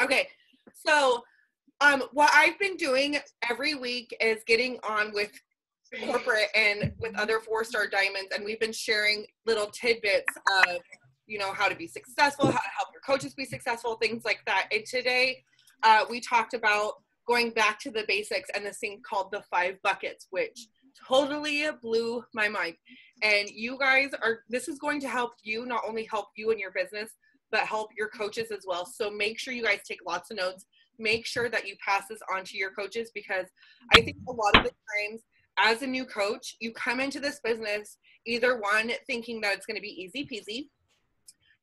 Okay. So, what I've been doing every week is getting on with corporate and with other 4-star diamonds, and we've been sharing little tidbits of, you know, how to be successful, how to help your coaches be successful, things like that. And today, we talked about going back to the basics and this thing called the 5 buckets, which totally blew my mind. And you guys this is going to help you, not only help you in your business, but help your coaches as well. So make sure you guys take lots of notes. Make sure that you pass this on to your coaches, because I think a lot of the times as a new coach, you come into this business, either one, thinking that it's going to be easy peasy,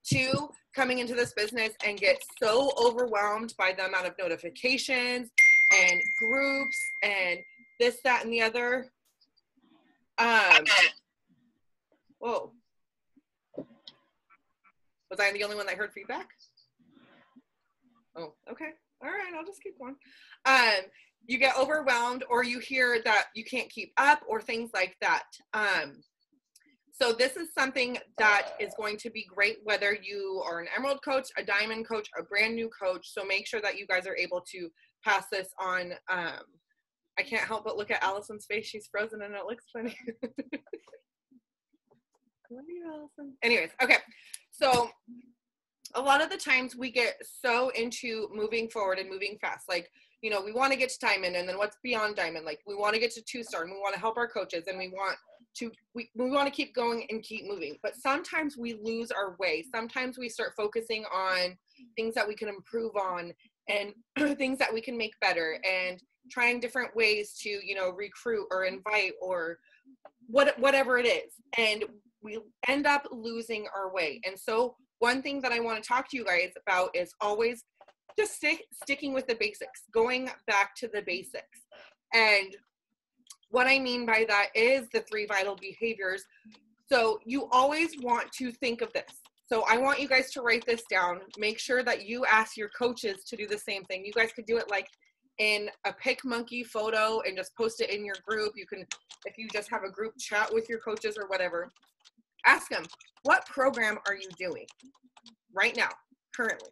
2, coming into this business and get so overwhelmed by the amount of notifications and groups and this, that, and the other. Whoa. Was I the only one that heard feedback? Oh, okay. All right, I'll just keep going. You get overwhelmed, or you hear that you can't keep up, or things like that. So this is something that is going to be great whether you are an emerald coach, a diamond coach, a brand new coach. So make sure that you guys are able to pass this on. I can't help but look at Allison's face. She's frozen and it looks funny. Love you, Allison. Anyways, okay. So a lot of the times we get so into moving forward and moving fast. Like, you know, we want to get to diamond, and then what's beyond diamond? Like, we want to get to 2-star, and we want to help our coaches, and we want to keep going and keep moving. But sometimes we lose our way. Sometimes we start focusing on things that we can improve on and things that we can make better, and trying different ways to, you know, recruit or invite or whatever it is. And we end up losing our way. And so one thing that I want to talk to you guys about is always just sticking with the basics, going back to the basics. And what I mean by that is the 3 vital behaviors. So you always want to think of this. So I want you guys to write this down. Make sure that you ask your coaches to do the same thing. You guys could do it like in a pick monkey photo and just post it in your group. You can, if you just have a group chat with your coaches or whatever, ask them, what program are you doing right now, currently?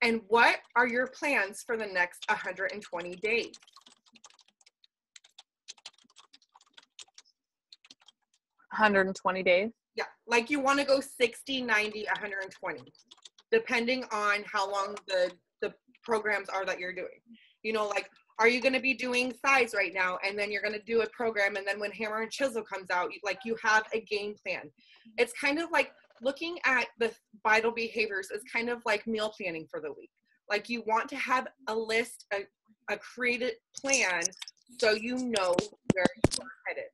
And what are your plans for the next 120 days? $120 days? Yeah, like you want to go 60, 90, 120, depending on how long the programs are that you're doing. You know, like, are you going to be doing thighs right now, and then you're going to do a program, and then when Hammer and Chisel comes out, you have a game plan. It's kind of like looking at the vital behaviors is kind of like meal planning for the week. Like, you want to have a list, a created plan, so you know where you're headed.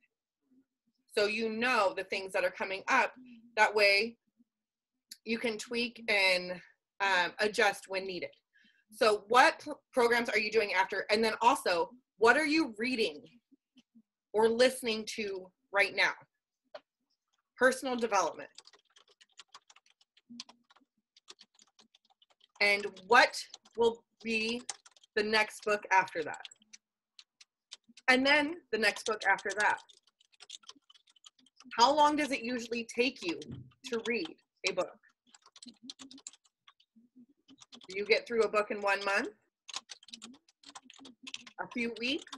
So you know the things that are coming up. That way you can tweak and adjust when needed. So what programs are you doing after? And then also, what are you reading or listening to right now? Personal development. And what will be the next book after that? And then the next book after that. How long does it usually take you to read a book? Do you get through a book in 1 month? A few weeks?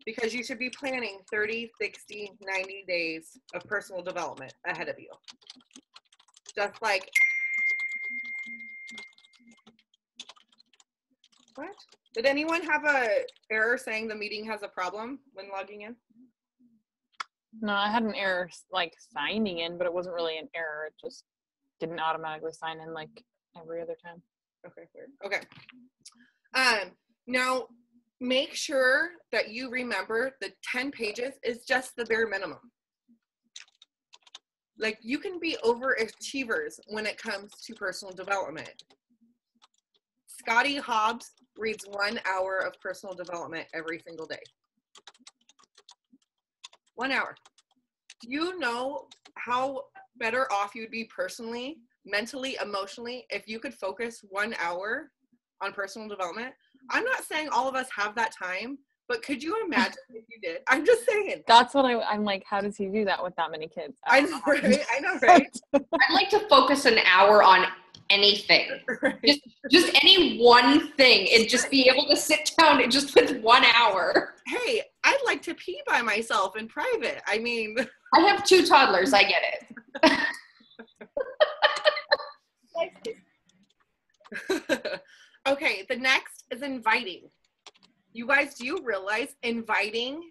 Because you should be planning 30, 60, 90 days of personal development ahead of you. Just like, what? Did anyone have a error saying the meeting has a problem when logging in? No, I had an error like signing in, but it wasn't really an error. It just didn't automatically sign in like every other time. Okay, weird. Okay. Now make sure that you remember the 10 pages is just the bare minimum. Like, you can be overachievers when it comes to personal development. Scotty Hobbs reads 1 hour of personal development every single day. 1 hour. Do you know how better off you'd be personally, mentally, emotionally, if you could focus 1 hour on personal development? I'm not saying all of us have that time, but could you imagine if you did? I'm just saying. That's what I'm like, how does he do that with that many kids? I know, right? I know, right? I'd like to focus an hour on anything. Right. Just any one thing and just be able to sit down and just with 1 hour. Hey, I'd like to pee by myself in private. I mean, I have 2 toddlers. I get it. Okay, the next is inviting. You guys, do you realize inviting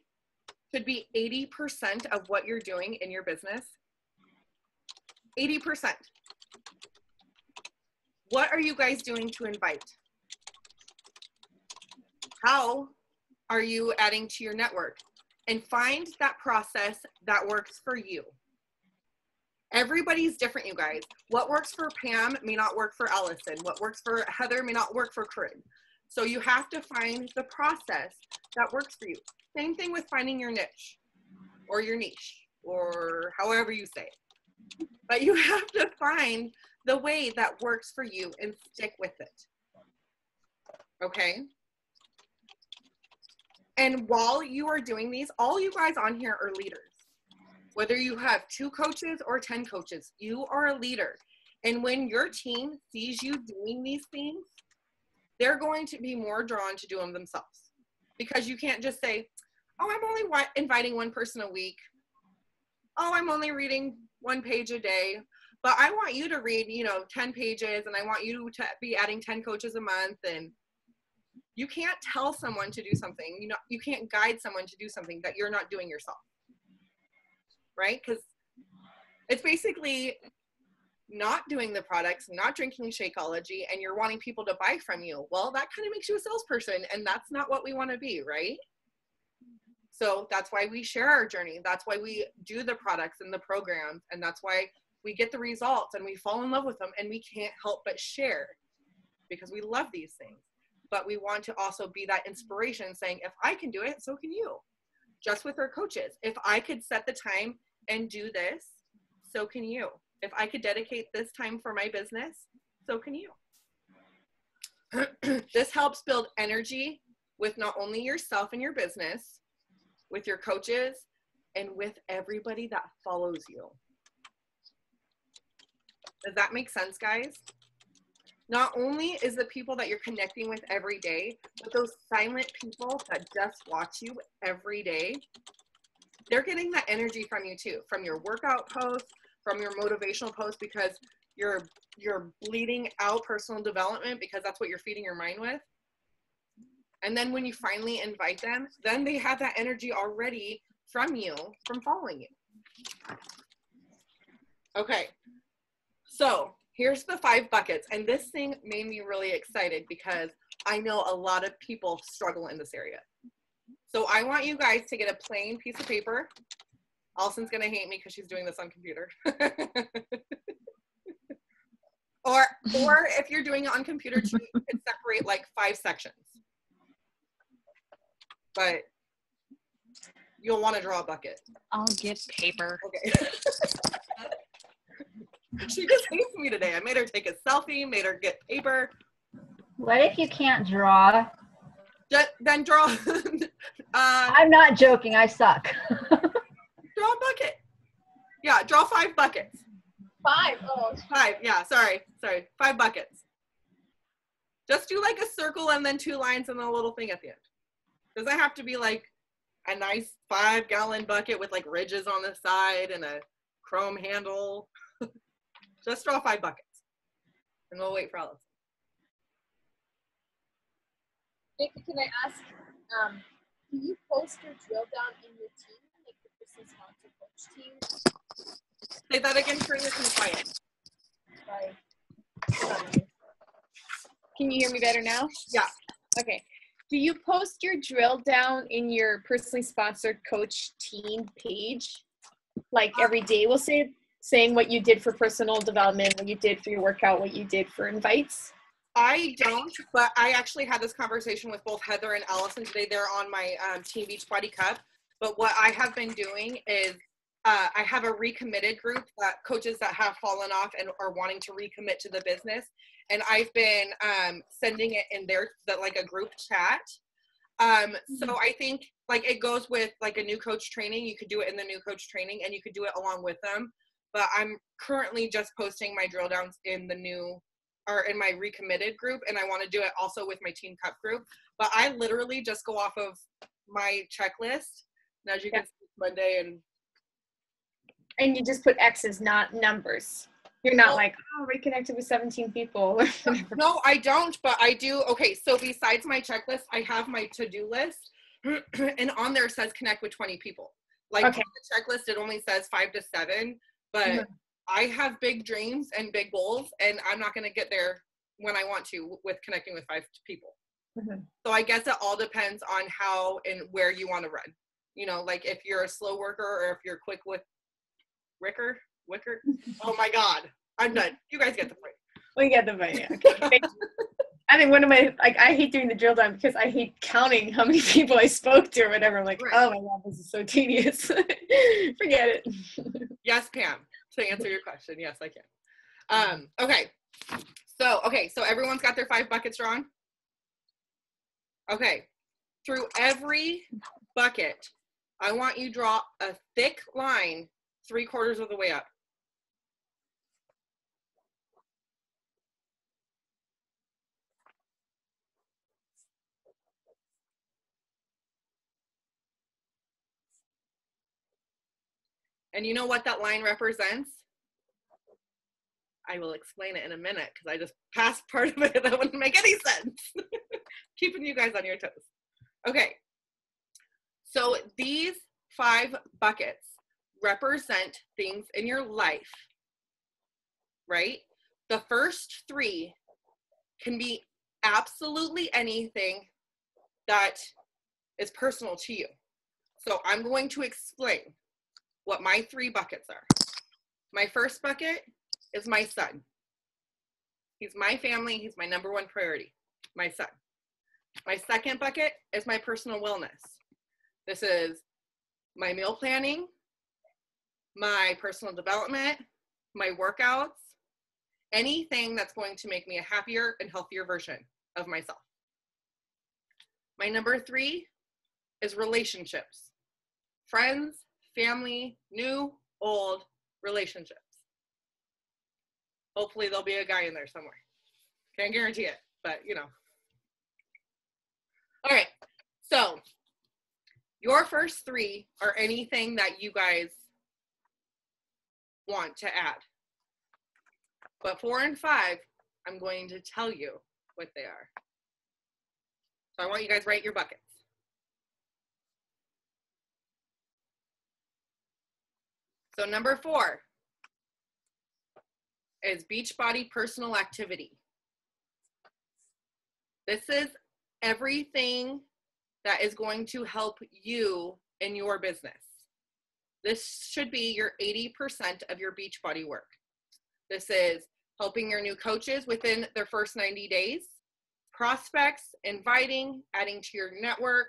could be 80% of what you're doing in your business? 80%. What are you guys doing to invite? How are you adding to your network? And find that process that works for you. Everybody's different, you guys. What works for Pam may not work for Allison. What works for Heather may not work for Corinne. So you have to find the process that works for you. Same thing with finding your niche or your niche or however you say it. But you have to find the way that works for you and stick with it. Okay? And while you are doing these, all you guys on here are leaders. Whether you have 2 coaches or 10 coaches, you are a leader. And when your team sees you doing these things, they're going to be more drawn to do them themselves. Because you can't just say, oh, I'm only inviting 1 person a week. Oh, I'm only reading 1 page a day. But I want you to read, 10 pages, and I want you to be adding 10 coaches a month. And you can't tell someone to do something. You can't guide someone to do something that you're not doing yourself. Right? Because it's basically not doing the products, not drinking Shakeology, and you're wanting people to buy from you. Well, that kind of makes you a salesperson, and that's not what we want to be, right? So that's why we share our journey. That's why we do the products and the programs, and that's why we get the results and we fall in love with them, and we can't help but share because we love these things. But we want to also be that inspiration, saying, if I can do it, so can you. Just with our coaches. If I could set the time and do this, so can you. If I could dedicate this time for my business, so can you. This helps build energy with not only yourself and your business, with your coaches, and with everybody that follows you. Does that make sense, guys? Not only is the people that you're connecting with every day, but those silent people that just watch you every day, they're getting that energy from you too, from your workout posts, from your motivational posts, because you're bleeding out personal development because that's what you're feeding your mind with. And then when you finally invite them, then they have that energy already from you, from following you. Okay, so here's the 5 buckets. And this thing made me really excited because I know a lot of people struggle in this area. So I want you guys to get a plain piece of paper. Allison's gonna hate me because she's doing this on computer. or if you're doing it on computer too, you can separate like 5 sections. But you'll want to draw a bucket. I'll get paper. Okay. She just hates me today. I made her take a selfie, made her get paper. What if you can't draw? Then draw. I'm not joking. I suck. Draw a bucket. Yeah, draw 5 buckets. 5. Oh. 5. Yeah, sorry. 5 buckets. Just do like a circle and then 2 lines and then a little thing at the end. Doesn't have to be like a nice 5-gallon bucket with like ridges on the side and a chrome handle. Just draw 5 buckets. And we'll wait for Alice. Nick, can I ask, can you post your drill down in your team, like the business sponsor coach team? Say that again, Corinne, you're quiet. Sorry. Can you hear me better now? Yeah. Okay. Do you post your drill down in your personally sponsored coach team page? Like every day, we'll say, saying what you did for personal development, what you did for your workout, what you did for invites? I don't, but I actually had this conversation with both Heather and Allison today. They're on my Team Beachbody Cup. But what I have been doing is I have a recommitted group that coaches that have fallen off and are wanting to recommit to the business. And I've been sending it in there, like a group chat. So I think like it goes with like a new coach training. You could do it in the new coach training and you could do it along with them. But I'm currently just posting my drill downs in the new are in my recommitted group, and I want to do it also with my Team Cup group. But I literally just go off of my checklist. And as you can see, Monday and you just put X's, not numbers. You're not like, oh, reconnected with 17 people. No, I don't, but I do. Okay, so besides my checklist, I have my to-do list, and on there says connect with 20 people. Like on the checklist, it only says 5 to 7, but I have big dreams and big goals, and I'm not going to get there when I want to with connecting with 5 people. So I guess it all depends on how and where you want to run. You know, like if you're a slow worker or if you're quick with wicker. Oh my God, I'm done. You guys get the point. We get the point. Yeah. Okay. I think one of my, like, I hate doing the drill down because I hate counting how many people I spoke to or whatever. I'm like, oh my God, this is so tedious. Forget it. Yes, Pam, to answer your question. Yes, I can. Okay. So everyone's got their 5 buckets drawn? Okay. Through every bucket, I want you to draw a thick line 3/4 of the way up. And you know what that line represents? I will explain it in a minute because I just passed part of it. That wouldn't make any sense. Keeping you guys on your toes. Okay. So these 5 buckets represent things in your life, right? The first 3 can be absolutely anything that is personal to you. So I'm going to explain what my 3 buckets are. My first bucket is my son. He's my family. He's my number 1 priority, my son. My second bucket is my personal wellness. This is my meal planning, my personal development, my workouts, anything that's going to make me a happier and healthier version of myself. My number 3 is relationships. Friends, family, new, old relationships. Hopefully there'll be a guy in there somewhere. Can't guarantee it, but you know. All right, so your first 3 are anything that you guys want to add. But 4 and 5, I'm going to tell you what they are. So I want you guys to write your buckets. So number 4 is Beachbody personal activity. This is everything that is going to help you in your business. This should be your 80% of your Beachbody work. This is helping your new coaches within their first 90 days, prospects, inviting, adding to your network,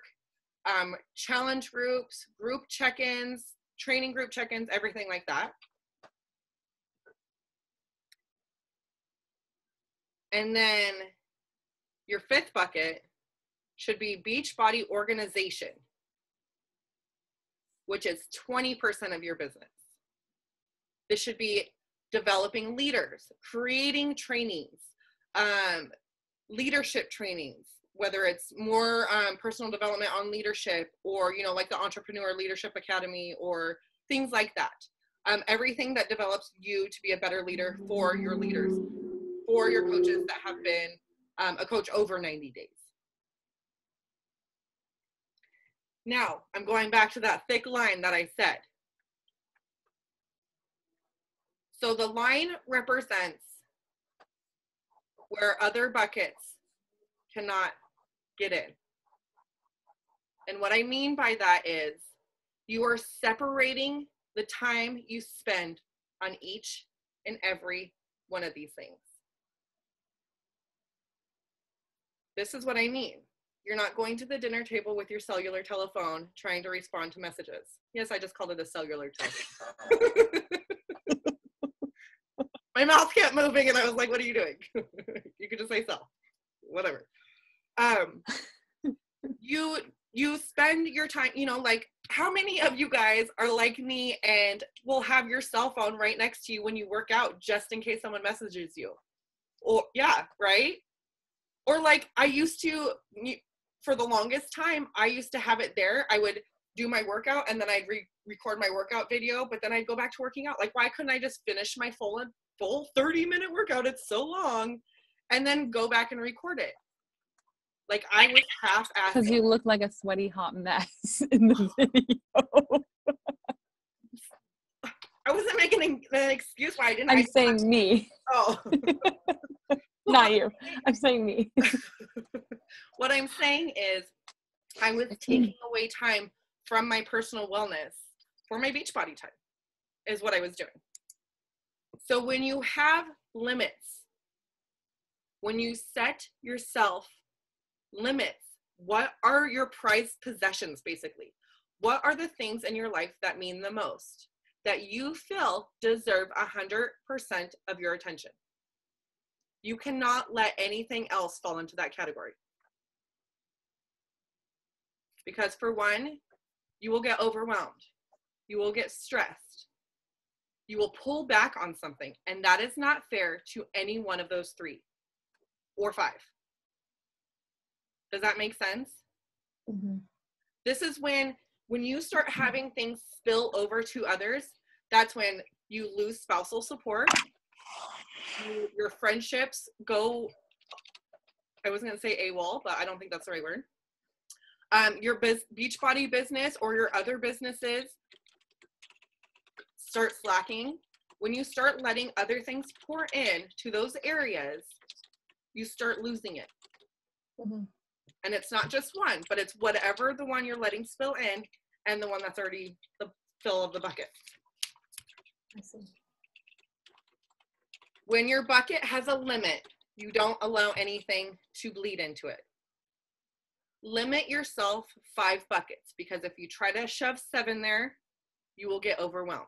challenge groups, group check-ins, training group check-ins, everything like that. And then your 5th bucket should be Beachbody organization, which is 20% of your business. This should be developing leaders, creating trainings, leadership trainings, whether it's more personal development on leadership or, you know, like the Entrepreneur Leadership Academy or things like that. Everything that develops you to be a better leader for your leaders, for your coaches that have been a coach over 90 days. Now, I'm going back to that thick line that I said. So the line represents where other buckets cannot get in. And what I mean by that is you are separating the time you spend on each and every one of these things. This is what I mean. You're not going to the dinner table with your cellular telephone trying to respond to messages. Yes, I just called it a cellular telephone. My mouth kept moving and I was like, what are you doing? You could just say cell, whatever. You spend your time, you know, like how many of you guys are like me and will have your cell phone right next to you when you work out just in case someone messages you? Or yeah, right? Or like I used to, for the longest time, I used to have it there. I would do my workout and then I'd record my workout video, but then I'd go back to working out. Like, why couldn't I just finish my full 30-minute workout? It's so long. And then go back and record it. Like, I was half-assing. Because you look like a sweaty hot mess in the video. I wasn't making an excuse why I didn't. I'm saying me. Oh. Not you. I'm saying me. What I'm saying is I was taking away time from my personal wellness for my Beachbody time is what I was doing. So when you have limits, when you set yourself limits, what are your prized possessions, basically? What are the things in your life that mean the most, that you feel deserve 100% of your attention? You cannot let anything else fall into that category. Because for one, you will get overwhelmed. You will get stressed. You will pull back on something, and that is not fair to any one of those 3 or 5. Does that make sense? Mm-hmm. This is when you start having things spill over to others, that's when you lose spousal support. Your friendships go, I was going to say AWOL, but I don't think that's the right word. Your Beachbody business or your other businesses start slacking. When you start letting other things pour in to those areas, you start losing it. Mm-hmm. And it's not just one, but it's whatever the one you're letting spill in and the one that's already the fill of the bucket. I see. When your bucket has a limit, you don't allow anything to bleed into it. Limit yourself 5 buckets, because if you try to shove 7 there, you will get overwhelmed.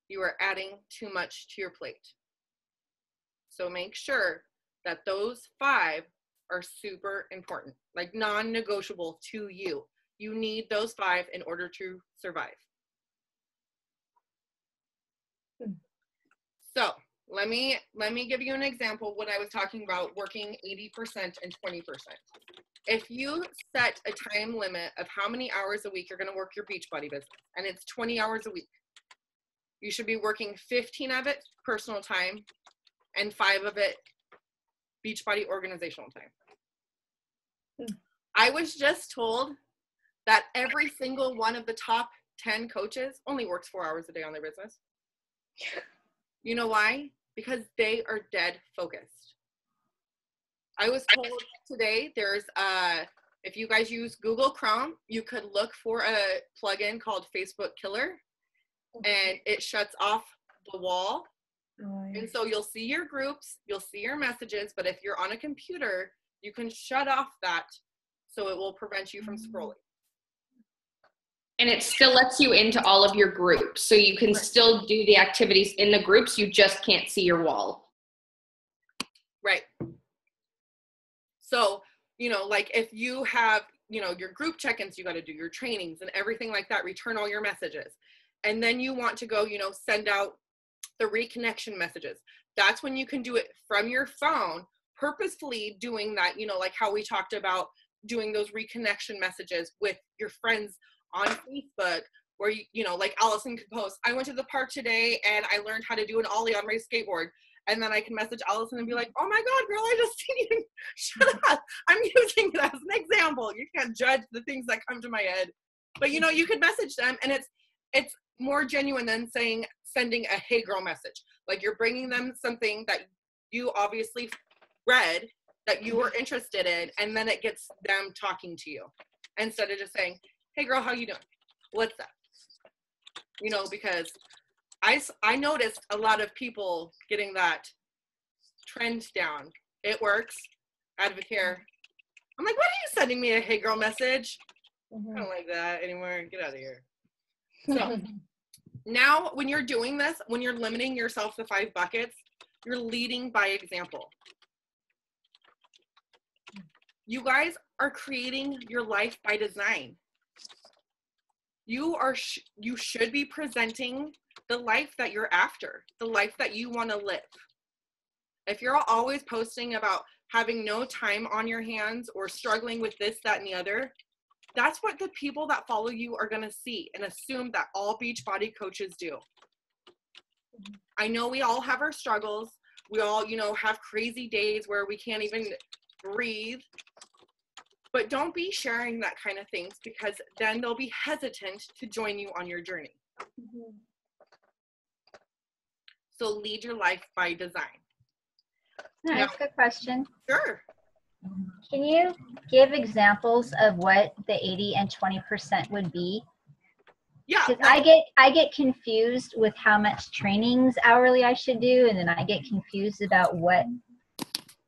You are adding too much to your plate. So make sure that those 5 are super important, like non-negotiable to you. You need those 5 in order to survive. So let me give you an example when I was talking about working 80% and 20%. If you set a time limit of how many hours a week you're going to work your Beachbody business, and it's 20 hours a week, you should be working 15 of it personal time and 5 of it Beachbody organizational time. I was just told that every single one of the top 10 coaches only works 4 hours a day on their business. You know why? Because they are dead focused. I was told today there's if you guys use Google Chrome, you could look for a plugin called Facebook Killer, and it shuts off the wall. And so you'll see your groups, you'll see your messages, but if you're on a computer, you can shut off that so it will prevent you from scrolling. And it still lets you into all of your groups. So you can still do the activities in the groups, you just can't see your wall. Right. So, you know, like if you have, you know, your group check-ins, you got to do your trainings and everything like that, return all your messages. And then you want to go, you know, send out the reconnection messages. That's when you can do it from your phone, purposefully doing that, you know, like how we talked about doing those reconnection messages with your friends on Facebook, where you know, like Allison could post, I went to the park today and I learned how to do an ollie on my skateboard. And then I can message Allison and be like, oh my God, girl, I just seen you. Shut up. I'm using it as an example. You can't judge the things that come to my head. But you know, you could message them, and it's more genuine than sending a hey girl message. Like you're bringing them something that you obviously read, that you were interested in, and then it gets them talking to you instead of just saying, hey girl, how you doing? What's up? You know, because I noticed a lot of people getting that trend down. It works. Advocare. I'm like, why are you sending me a hey girl message? I don't like that anymore. Get out of here. So now when you're doing this, when you're limiting yourself to 5 buckets, you're leading by example. You guys are creating your life by design. You should be presenting the life that you're after, the life that you want to live. If you're always posting about having no time on your hands or struggling with this, that, and the other, that's what the people that follow you are going to see and assume that all Beachbody coaches do. I know we all have our struggles. We all, you know, have crazy days where we can't even breathe. But don't be sharing that kind of things, because then they'll be hesitant to join you on your journey. So lead your life by design. Can I ask a question? Sure. Can you give examples of what the 80 and 20% would be? Yeah. Because I get confused with how much trainings hourly I should do, and then I get confused about what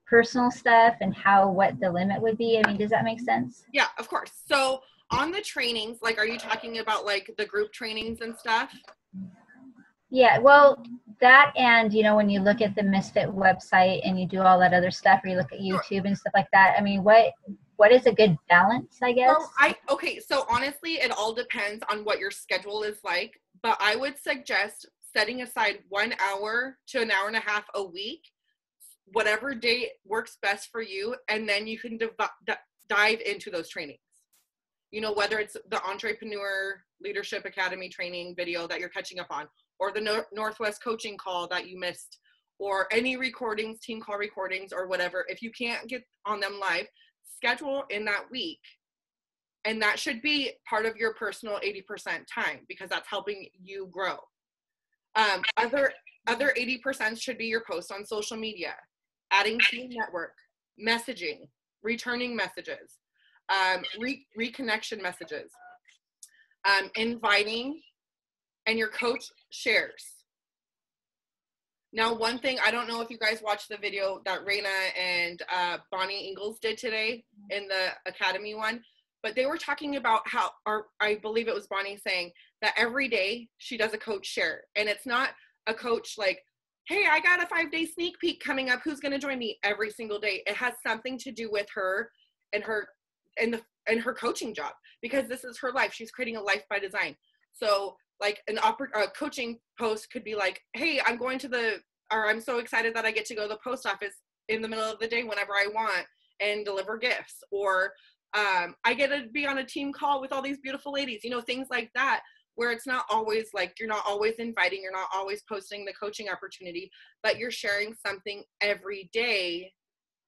personal stuff and what the limit would be. I mean, does that make sense? Yeah, of course. So on the trainings, like, are you talking about like the group trainings and stuff? Yeah, well, that, and you know, when you look at the Misfit website and you do all that other stuff, or you look at YouTube and stuff like that, I mean, what is a good balance, I guess? Okay, so honestly, it all depends on what your schedule is like, but I would suggest setting aside 1 hour to an hour and a half a week, whatever day works best for you, and then you can dive into those trainings. You know, whether it's the Entrepreneur Leadership Academy training video that you're catching up on, or the Northwest coaching call that you missed, or any recordings, team call recordings, or whatever. If you can't get on them live, schedule in that week. And that should be part of your personal 80% time, because that's helping you grow. Other 80% should be your posts on social media, adding team network, messaging, returning messages, reconnection messages, inviting, and your coach shares. Now, one thing, I don't know if you guys watched the video that Raina and Bonnie Ingalls did today in the Academy one, but they were talking about how, or I believe it was Bonnie saying that every day she does a coach share. And it's not a coach like, hey, I got a 5-day sneak peek coming up, who's going to join me? Every single day. It has something to do with her and her coaching job, because this is her life. She's creating a life by design. So like a coaching post could be like, hey, I'm so excited that I get to go to the post office in the middle of the day whenever I want and deliver gifts. Or I get to be on a team call with all these beautiful ladies, you know, things like that, where it's not always like, you're not always inviting, you're not always posting the coaching opportunity, but you're sharing something every day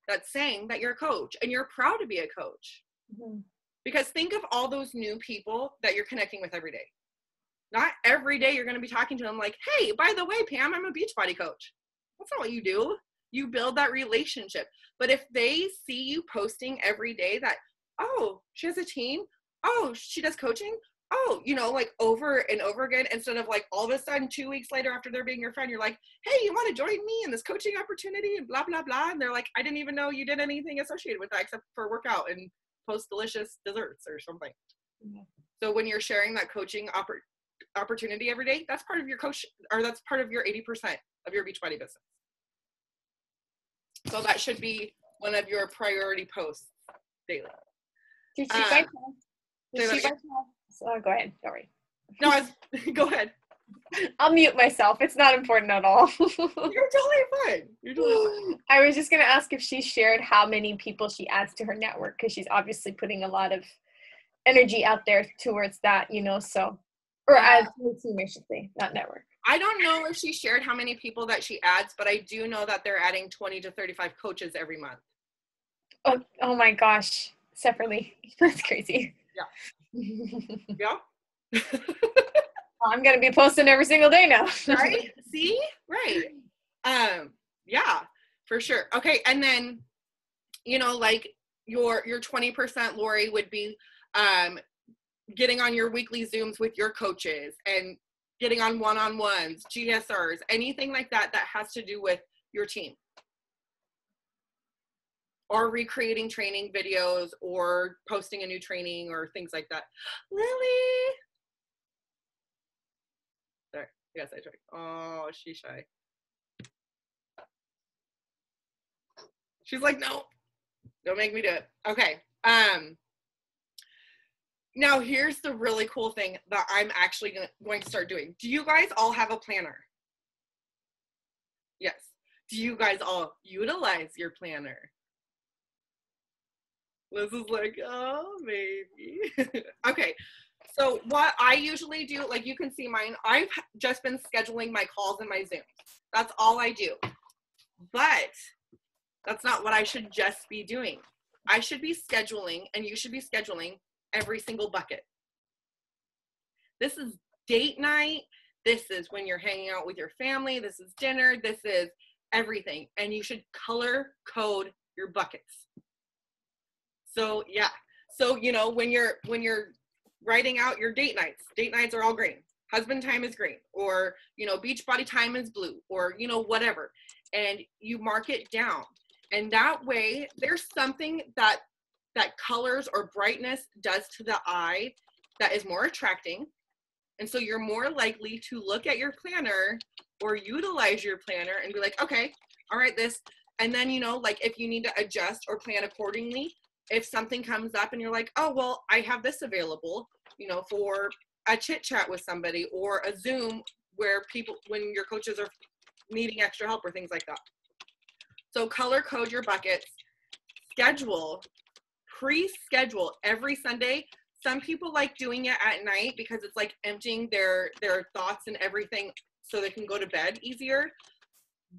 that's saying that you're a coach and you're proud to be a coach. Mm-hmm. Because think of all those new people that you're connecting with every day. Not every day you're going to be talking to them like, hey, by the way, Pam, I'm a Beachbody coach. That's not what you do. You build that relationship. But if they see you posting every day that, oh, she has a team. Oh, she does coaching. Oh, you know, like over and over again, instead of like all of a sudden 2 weeks later after they're being your friend, you're like, hey, you want to join me in this coaching opportunity and blah, blah, blah. And they're like, I didn't even know you did anything associated with that except for workout and post delicious desserts or something. Mm-hmm. So when you're sharing that coaching opportunity every day, that's part of your coach, or that's part of your 80% of your Beachbody business. So that should be one of your priority posts daily. Go ahead. Sorry. No, go ahead. I'll mute myself. It's not important at all. You're totally fine. You're totally fine. I was just going to ask if she shared how many people she adds to her network, because she's obviously putting a lot of energy out there towards that, you know, so. Or adds to the team, I should say, not network. I don't know if she shared how many people that she adds, but I do know that they're adding 20 to 35 coaches every month. Oh my gosh. Separately. That's crazy. Yeah. Yeah. I'm going to be posting every single day now. Right? See? Right. Yeah, for sure. Okay. And then, you know, like your 20%, Lori, would be, getting on your weekly Zooms with your coaches and getting on one-on-ones, GSRs, anything like that that has to do with your team. Or recreating training videos or posting a new training or things like that. Lily! Sorry. Yes, I tried. Oh, she's shy. She's like, no, don't make me do it. Okay. Now, here's the really cool thing that I'm actually going to start doing. Do you guys all have a planner? Yes. Do you guys all utilize your planner? Liz is like, oh, maybe. Okay, so what I usually do, like you can see mine, I've just been scheduling my calls and my Zooms. That's all I do. But that's not what I should just be doing. I should be scheduling, and you should be scheduling every single bucket. This is date night. This is when you're hanging out with your family. This is dinner. This is everything. And you should color code your buckets. So yeah. So, you know, when you're writing out your date nights are all green. Husband time is green, or, you know, beach body time is blue, or, you know, whatever. And you mark it down. And that way there's something that colors or brightness does to the eye that is more attracting. And so you're more likely to look at your planner or utilize your planner and be like, okay, all right, this. And then, you know, like if you need to adjust or plan accordingly, if something comes up and you're like, oh, well, I have this available, you know, for a chit chat with somebody, or a Zoom where when your coaches are needing extra help or things like that. So color code your buckets, pre-schedule every Sunday. Some people like doing it at night because it's like emptying their thoughts and everything so they can go to bed easier.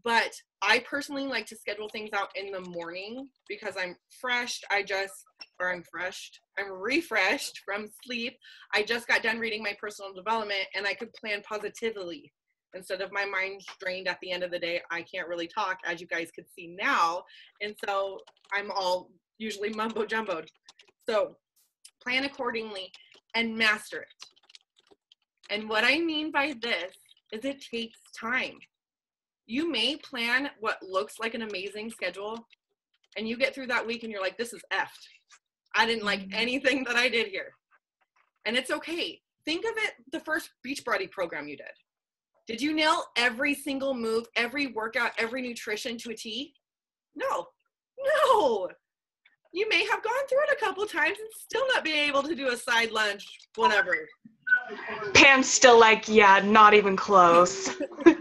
But I personally like to schedule things out in the morning because I'm refreshed from sleep. I just got done reading my personal development, and I could plan positively instead of my mind drained at the end of the day. I can't really talk, as you guys could see now. And so I'm all usually mumbo jumboed. So plan accordingly and master it. And what I mean by this is it takes time. You may plan what looks like an amazing schedule, and you get through that week and you're like, this is effed. I didn't like anything that I did here. And it's okay. Think of it, the first Beachbody program you did. Did you nail every single move, every workout, every nutrition to a T? No. You may have gone through it a couple times and still not being able to do a side lunge, whatever. Pam's still like, yeah, not even close.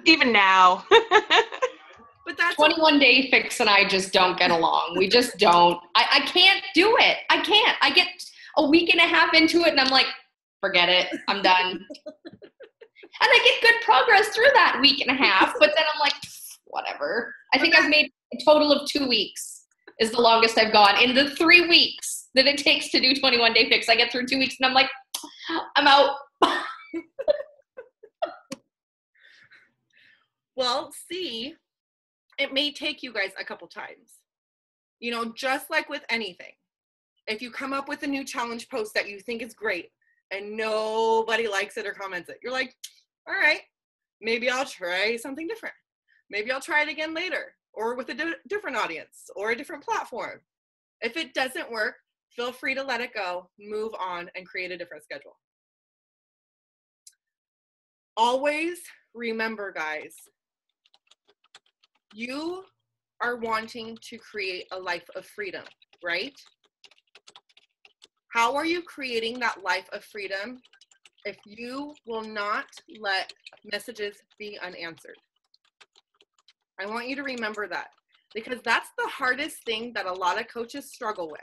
Even now. But that's 21-day fix and I just don't get along. We just don't. I can't do it. I can't. I get a week and a half into it and I'm like, forget it. I'm done. And I get good progress through that week and a half, but then I'm like, whatever. I think I've made a total of 2 weeks is the longest I've gone. In the 3 weeks that it takes to do 21-day fix, I get through 2 weeks and I'm like, I'm out. Well, see, it may take you guys a couple times. You know, just like with anything. If you come up with a new challenge post that you think is great and nobody likes it or comments it, you're like, all right, maybe I'll try something different. Maybe I'll try it again later, or with a different audience or a different platform. If it doesn't work, feel free to let it go, move on, and create a different schedule. Always remember, guys, you are wanting to create a life of freedom, right? How are you creating that life of freedom if you will not let messages be unanswered? I want you to remember that, because that's the hardest thing that a lot of coaches struggle with,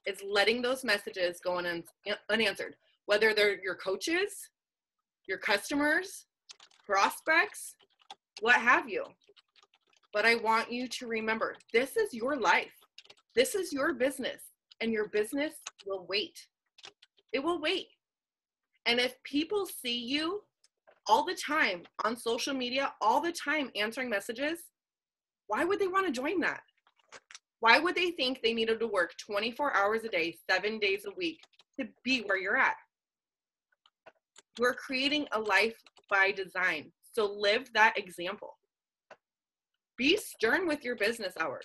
is letting those messages go unanswered, whether they're your coaches, your customers, prospects, what have you. But I want you to remember, this is your life. This is your business, and your business will wait. It will wait. And if people see you all the time on social media, all the time answering messages, why would they want to join that? Why would they think they needed to work 24 hours a day, 7 days a week to be where you're at? We're creating a life by design. So live that example. Be stern with your business hours.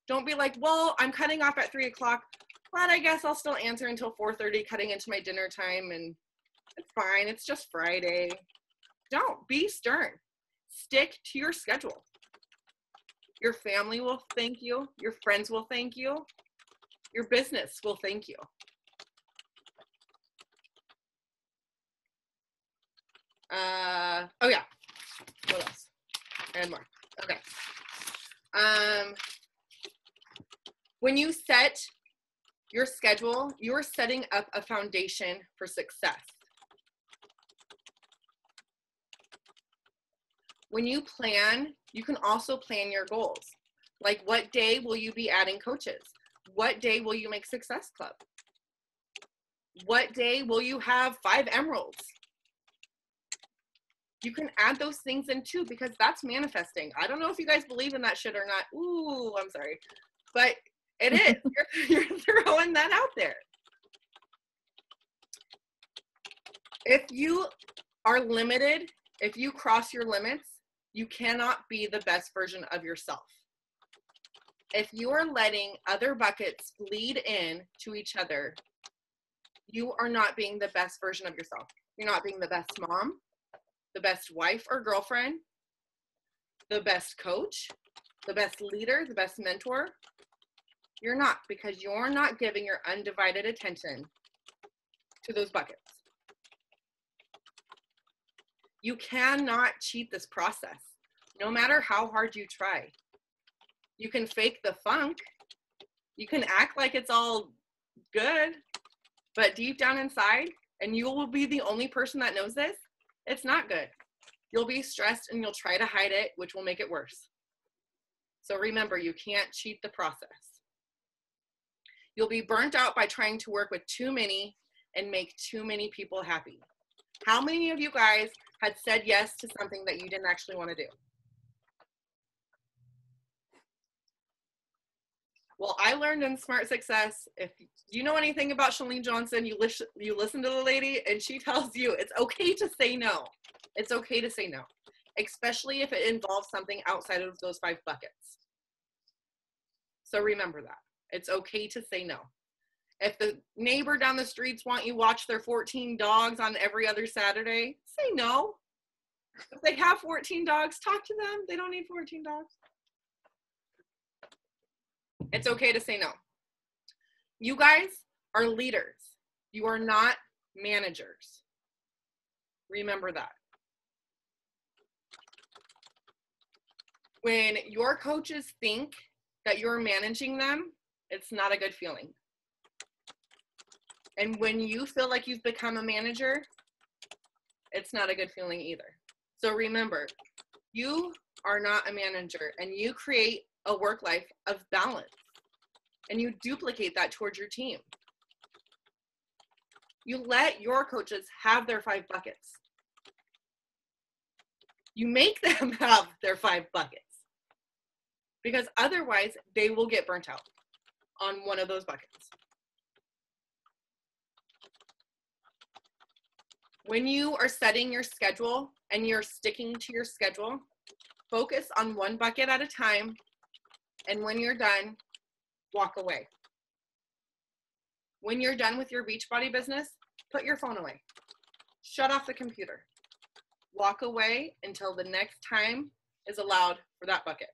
Don't be like, well, I'm cutting off at 3 o'clock, but I guess I'll still answer until 4:30, cutting into my dinner time, and it's fine. It's just Friday. Don't be stern. Stick to your schedule. Your family will thank you. Your friends will thank you. Your business will thank you. Oh yeah, what else? And more. Okay. When you set your schedule, you're setting up a foundation for success. When you plan, you can also plan your goals. Like, what day will you be adding coaches? What day will you make Success Club? What day will you have 5 emeralds? You can add those things in too, because that's manifesting. I don't know if you guys believe in that shit or not. Ooh, I'm sorry. But it is. You're throwing that out there. If you are limited, if you cross your limits, you cannot be the best version of yourself. If you are letting other buckets bleed in to each other, you are not being the best version of yourself. You're not being the best mom, the best wife or girlfriend, the best coach, the best leader, the best mentor. You're not, because you're not giving your undivided attention to those buckets. You cannot cheat this process, no matter how hard you try. You can fake the funk. You can act like it's all good, but deep down inside, and you will be the only person that knows this, it's not good. You'll be stressed and you'll try to hide it, which will make it worse. So remember, you can't cheat the process. You'll be burnt out by trying to work with too many and make too many people happy. How many of you guys had said yes to something that you didn't actually want to do? Well, I learned in Smart Success, if you know anything about Chalene Johnson, you listen to the lady and she tells you it's okay to say no. It's okay to say no, especially if it involves something outside of those 5 buckets. So remember that. It's okay to say no. If the neighbor down the streets want you watch their 14 dogs on every other Saturday, say no. If they have 14 dogs, talk to them. They don't need 14 dogs. It's okay to say no. You guys are leaders. You are not managers. Remember that. When your coaches think that you're managing them, it's not a good feeling. And when you feel like you've become a manager, it's not a good feeling either. So remember, you are not a manager, and you create a work life of balance, and you duplicate that towards your team. You let your coaches have their 5 buckets. You make them have their 5 buckets, because otherwise they will get burnt out on one of those buckets. When you are setting your schedule and you're sticking to your schedule, focus on 1 bucket at a time, and when you're done, walk away. When you're done with your Beachbody business, put your phone away. Shut off the computer. Walk away until the next time is allowed for that bucket.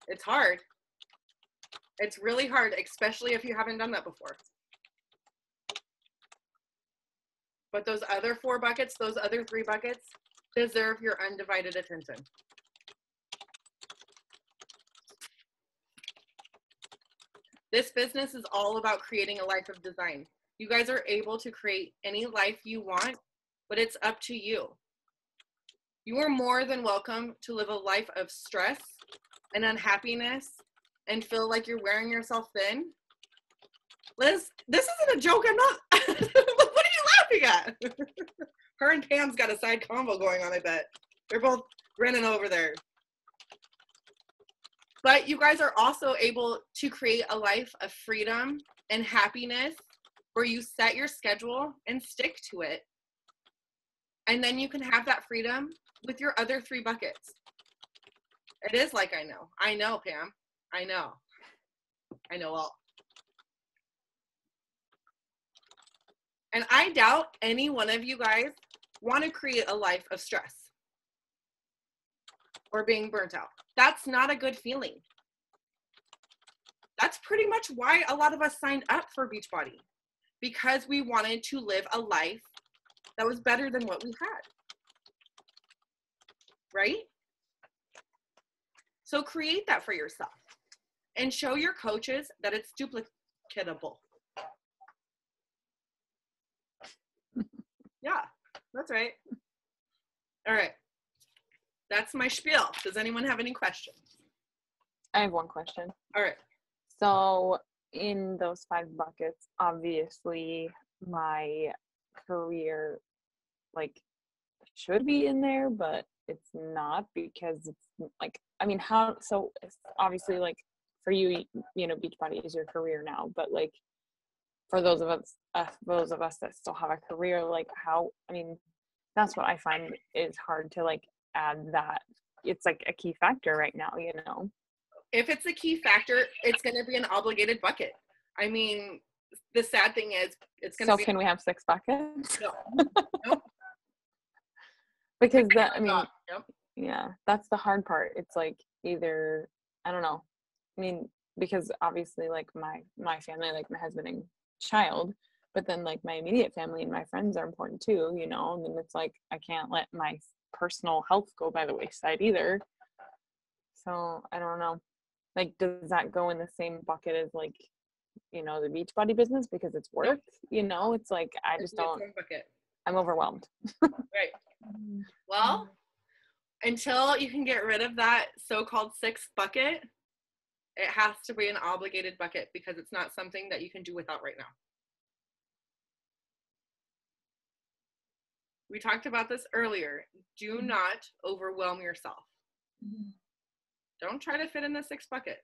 It's hard. It's really hard, especially if you haven't done that before. But those other 4 buckets, those other 3 buckets, deserve your undivided attention. This business is all about creating a life of design. You guys are able to create any life you want, but it's up to you. You are more than welcome to live a life of stress and unhappiness and feel like you're wearing yourself thin. Liz, this isn't a joke. I'm not. What are you laughing at? Her and Pam's got a side combo going on, I bet. They're both grinning over there. But you guys are also able to create a life of freedom and happiness where you set your schedule and stick to it. And then you can have that freedom with your other 3 buckets. It is like I know. I know, Pam. I know. I know all. And I doubt any one of you guys want to create a life of stress or being burnt out. That's not a good feeling. That's pretty much why a lot of us signed up for Beachbody, because we wanted to live a life that was better than what we had. right? So create that for yourself and show your coaches that it's duplicatable. Yeah, that's right. All right. That's my spiel. Does anyone have any questions? I have one question. All right. So in those 5 buckets, obviously my career like should be in there, but it's not, because it's like, I mean, how, so it's obviously like for you, you know, Beachbody is your career now, but like for those of us that still have a career, like how, I mean, that's what I find is hard to like add that. It's like a key factor right now, you know? If it's a key factor, it's going to be an obligated bucket. I mean, the sad thing is it's going to be. So can we have 6 buckets? No. Nope. Because that, I mean, Yep. yeah, that's the hard part. It's like either, I don't know. I mean, because obviously like my family, like my husband and child, but then like my immediate family and my friends are important too, you know, and then it's like, I can't let my personal health go by the wayside either. So I don't know. Like, does that go in the same bucket as like, you know, the Beachbody business because it's work, you know? It's like, I just don't, I'm overwhelmed. Right. Well, until you can get rid of that so-called 6 bucket, it has to be an obligated bucket because it's not something that you can do without right now. We talked about this earlier. Do not overwhelm yourself. Don't try to fit in the 6 bucket.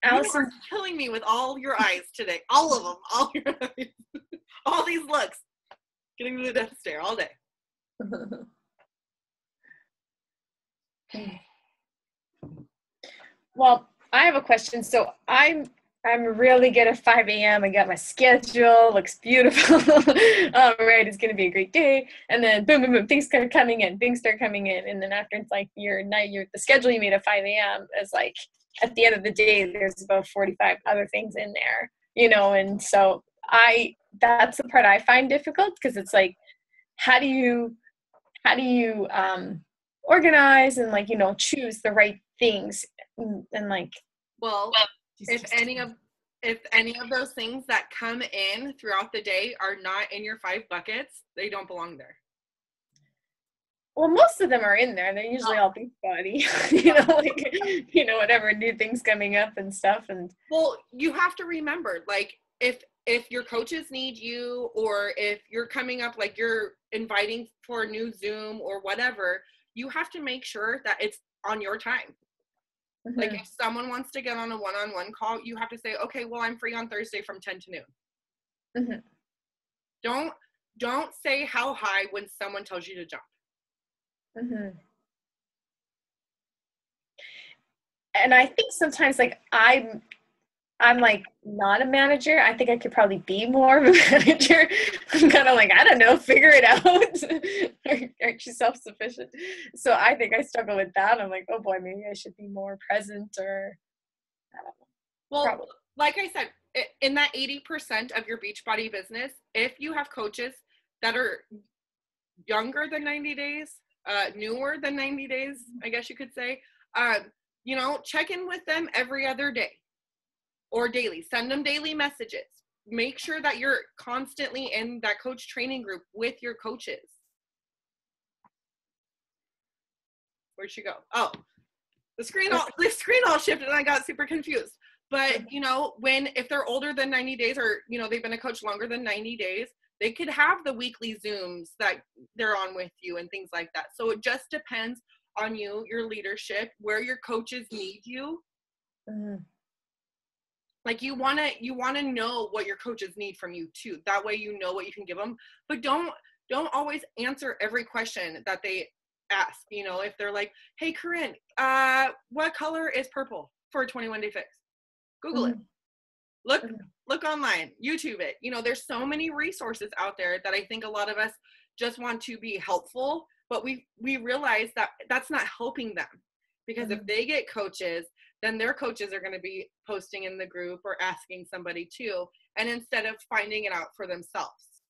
Allison, You are killing me with all your eyes today. All of them. All your eyes. All these looks. Getting to the death stare all day. well, I have a question. So I'm really good at 5 a.m. I got my schedule, looks beautiful. All right, it's gonna be a great day. And then boom, boom, boom, things start coming in. And then after it's like the schedule you made at 5 a.m. is like at the end of the day, there's about 45 other things in there, you know. And so that's the part I find difficult, because it's like, how do you organize and like, you know, choose the right things and like. Well, if any of those things that come in throughout the day are not in your 5 buckets, they don't belong there. Well, most of them are in there. They're usually all Beachbody, you know, like, you know, whatever new things coming up and stuff. And well, you have to remember, like, if your coaches need you, or if you're coming up, like you're inviting for a new Zoom or whatever, you have to make sure that it's on your time. Mm-hmm. Like if someone wants to get on a one-on-one call, you have to say, okay, well, I'm free on Thursday from 10 to noon. Mm-hmm. Don't say how high when someone tells you to jump. Mm-hmm. And I think sometimes like I'm like not a manager. I think I could probably be more of a manager. I'm kind of like, I don't know, figure it out. Aren't you self-sufficient? So I think I struggle with that. I'm like, oh boy, maybe I should be more present, or I don't know. Well, probably. Like I said, in that 80% of your Beachbody business, if you have coaches that are younger than 90 days, newer than 90 days, I guess you could say, you know, check in with them every other day or daily. Send them daily messages. Make sure that you're constantly in that coach training group with your coaches. Where'd she go? Oh, the screen all shifted and I got super confused. But, you know, if they're older than 90 days, or, you know, they've been a coach longer than 90 days, they could have the weekly Zooms that they're on with you and things like that. So it just depends on you, your leadership, where your coaches need you. Mm-hmm. Like you want to know what your coaches need from you too. That way you know what you can give them. But don't always answer every question that they ask. You know, if they're like, hey, Corinne, what color is purple for a 21-day fix? Google it. Look online, YouTube it. You know, there's so many resources out there that I think a lot of us just want to be helpful, but we realize that that's not helping them, because if they get coaches, then their coaches are going to be posting in the group or asking somebody too, and instead of finding it out for themselves.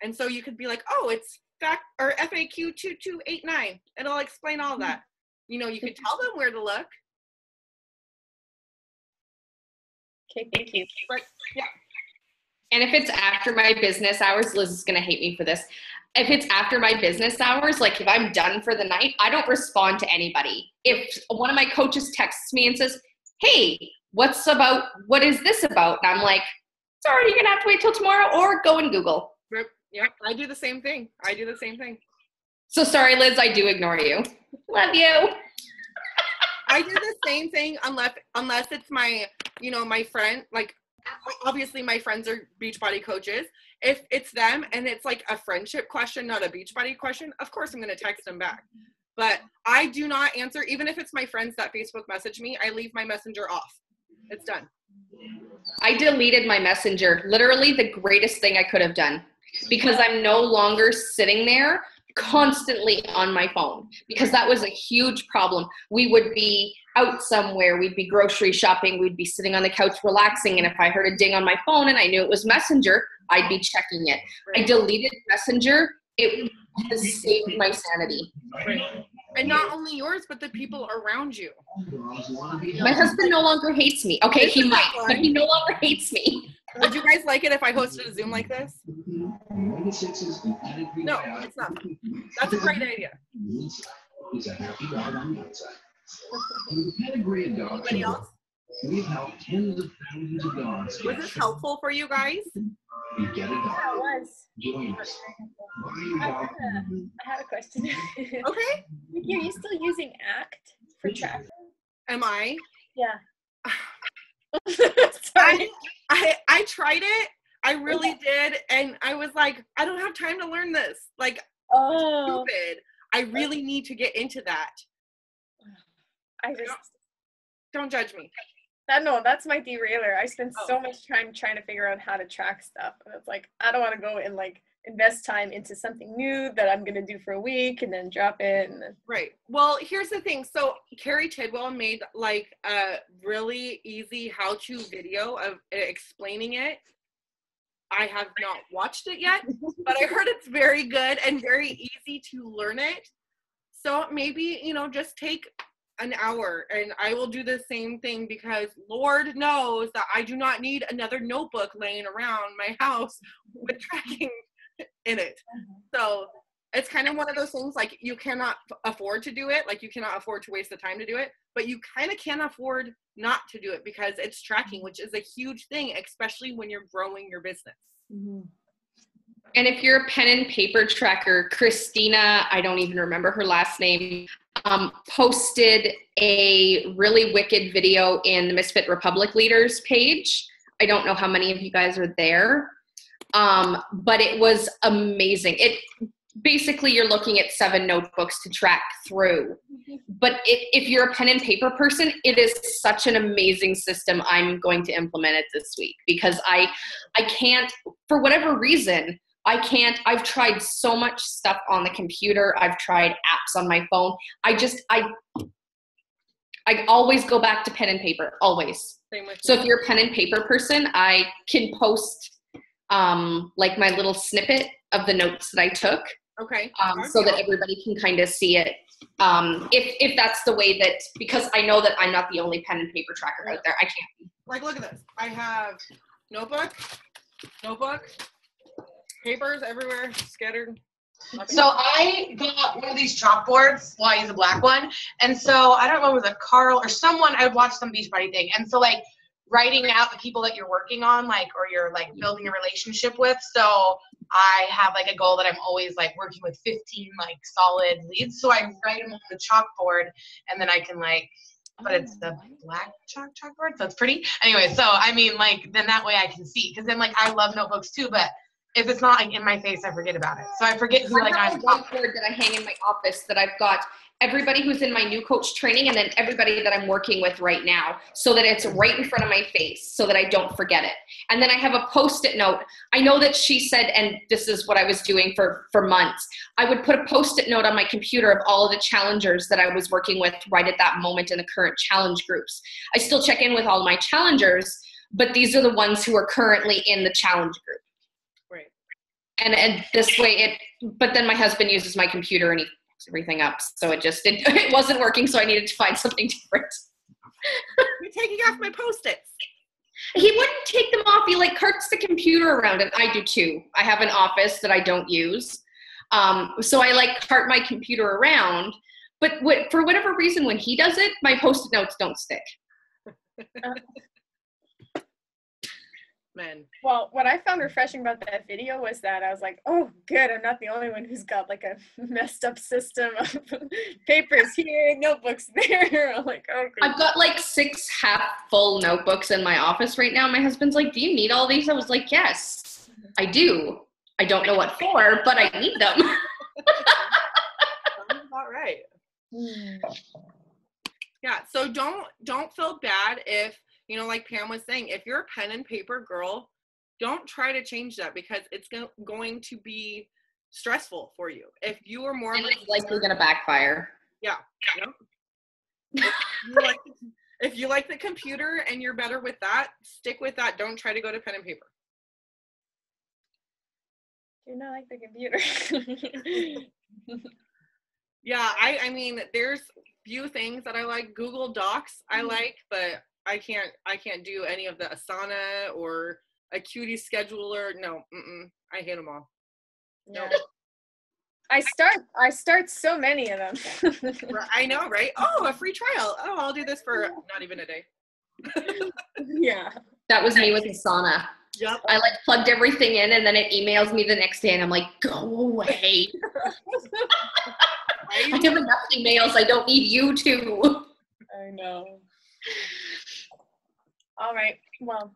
And so you could be like, oh, it's FAQ 2289. It'll explain all that. You know, you could tell them where to look. Okay, thank you. But yeah. And if it's after my business hours, Liz is going to hate me for this. If it's after my business hours, like if I'm done for the night, I don't respond to anybody. If one of my coaches texts me and says, hey, what is this about? And I'm like, sorry, you're going to have to wait till tomorrow or go and Google. Yep, I do the same thing. So sorry, Liz, I do ignore you. Love you. I do the same thing unless it's my, my friend, like obviously my friends are Beachbody coaches. If it's them and it's like a friendship question, not a Beachbody question, of course I'm going to text them back. But I do not answer, even if it's my friends that Facebook message me, I leave my messenger off. It's done. I deleted my messenger. Literally the greatest thing I could have done, because I'm no longer sitting there constantly on my phone, because that was a huge problem. We would be out somewhere, we'd be grocery shopping, we'd be sitting on the couch relaxing, and if I heard a ding on my phone and I knew it was Messenger, I'd be checking it. I deleted Messenger. It has saved my sanity. Right. And not only yours, but the people around you. My husband no longer hates me. Okay, he might, but he no longer hates me. Would you guys like it if I hosted a Zoom like this? No, it's not. That's a great idea. Anybody else? We've helped tens of thousands of dogs. Was this helpful for you guys? You get it done. Yeah, it was. Join us. I had a question. Okay. Vicky, are you still using ACT for tracking? Am I? Yeah. Sorry. I tried it. I really did. And I was like, I don't have time to learn this. Like, stupid. I really need to get into that. Don't judge me. No, that's my derailer. I spend so much time trying to figure out how to track stuff. And it's like, I don't want to go and like invest time into something new that I'm going to do for a week and then drop it. And then... Right. Well, here's the thing. So Carrie Tidwell made like a really easy how-to video of explaining it. I have not watched it yet, but I heard it's very good and very easy to learn it. So maybe, just take an hour and I will do the same thing, because Lord knows that I do not need another notebook laying around my house with tracking in it. So it's kind of one of those things, like you cannot afford to do it. Like you cannot afford to waste the time to do it, but you kind of can't afford not to do it because it's tracking, which is a huge thing, especially when you're growing your business. Mm-hmm. And if you're a pen and paper tracker, Christina, I don't even remember her last name, posted a really wicked video in the Misfit Republic Leaders page. I don't know how many of you guys are there, but it was amazing. Basically, you're looking at 7 notebooks to track through. But if you're a pen and paper person, it is such an amazing system. I'm going to implement it this week because I can't, for whatever reason, I've tried so much stuff on the computer. I've tried apps on my phone. I always go back to pen and paper, always. So if you're a pen and paper person, I can post like my little snippet of the notes that I took. Okay. So that everybody can kind of see it. If that's the way that, because I know that I'm not the only pen and paper tracker out there. I can't be. Like, look at this. I have notebook, papers everywhere, scattered. So I got one of these chalkboards. Well, I use a black one. And so I don't know, it was a Carl or someone, I would watch some Beachbody thing. And so like writing out the people that you're working on, like, or you're like building a relationship with. So I have like a goal that I'm always like working with 15 like solid leads. So I write them on the chalkboard and then I can like, but it's the black chalkboard. So it's pretty. Anyway, so I mean like, then that way I can see. Cause then like I love notebooks too, but if it's not like in my face, I forget about it. So I forget who like I'm. I have a whiteboard that I hang in my office that I've got everybody who's in my new coach training and then everybody that I'm working with right now, so that it's right in front of my face so that I don't forget it. And then I have a Post-it note. I know that she said, and this is what I was doing for months, I would put a Post-it note on my computer of all of the challengers that I was working with right at that moment in the current challenge groups. I still check in with all my challengers, but these are the ones who are currently in the challenge group. And this way but then my husband uses my computer and he fucks everything up. So it wasn't working. So I needed to find something different. You're taking off my Post-its. He wouldn't take them off. He like carts the computer around, and I do too. I have an office that I don't use. So I like cart my computer around, but for whatever reason, when he does it, my Post-it notes don't stick. Man. Well, what I found refreshing about that video was that I was like, oh, good, I'm not the only one who's got like a messed up system of papers here, notebooks there. I'm like, oh, good. I've got like 6 half-full notebooks in my office right now. My husband's like, do you need all these? I was like, yes, I do. I don't know what for, but I need them. Sounds about right. Yeah, so don't feel bad if, you know, like Pam was saying, if you're a pen and paper girl, don't try to change that because it's going to be stressful for you. If you are more, and it's likely going to backfire. Yeah. If you like the computer and you're better with that, stick with that. Don't try to go to pen and paper. Do not like the computer. Yeah, I mean, there's few things that I like. Google Docs I like, but I can't do any of the Asana or a Cutie scheduler. No, I hate them all. Yeah. Nope. I start so many of them. I know, right? Oh, a free trial. Oh, I'll do this for not even a day. Yeah. That was me with Asana. Yep. I like plugged everything in and then it emails me the next day and I'm like, go away. I have enough emails. I don't need you to. I know. All right. Well,